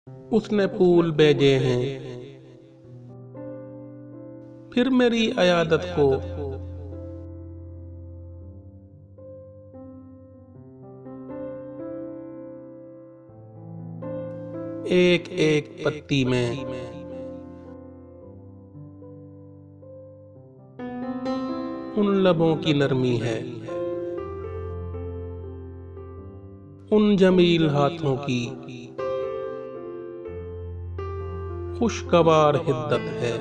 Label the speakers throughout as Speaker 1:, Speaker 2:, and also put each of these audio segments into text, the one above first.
Speaker 1: उसने फूल भेजे हैं, फिर मेरी अयादत को एक एक पत्ती में उन लबों की नरमी है, उन जमील हाथों की खुशगवार हिद्दत है।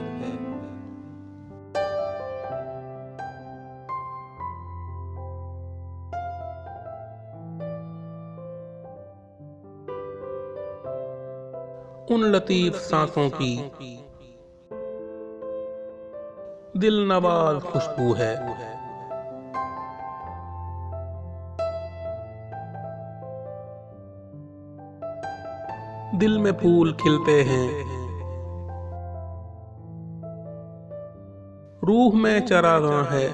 Speaker 1: उन लतीफ सांसों की दिल नवाज खुशबू है। दिल में फूल खिलते हैं, रूह में चरागां है,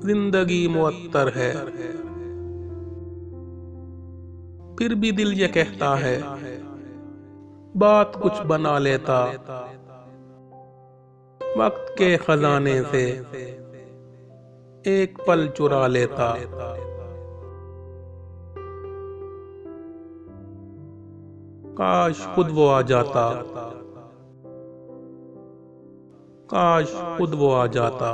Speaker 1: जिंदगी मुअत्तर है। फिर भी दिल ये कहता है, बात कुछ बना लेता, वक्त के खजाने से एक पल चुरा लेता। काश खुद वो आ जाता, काश खुद वो आ जाता।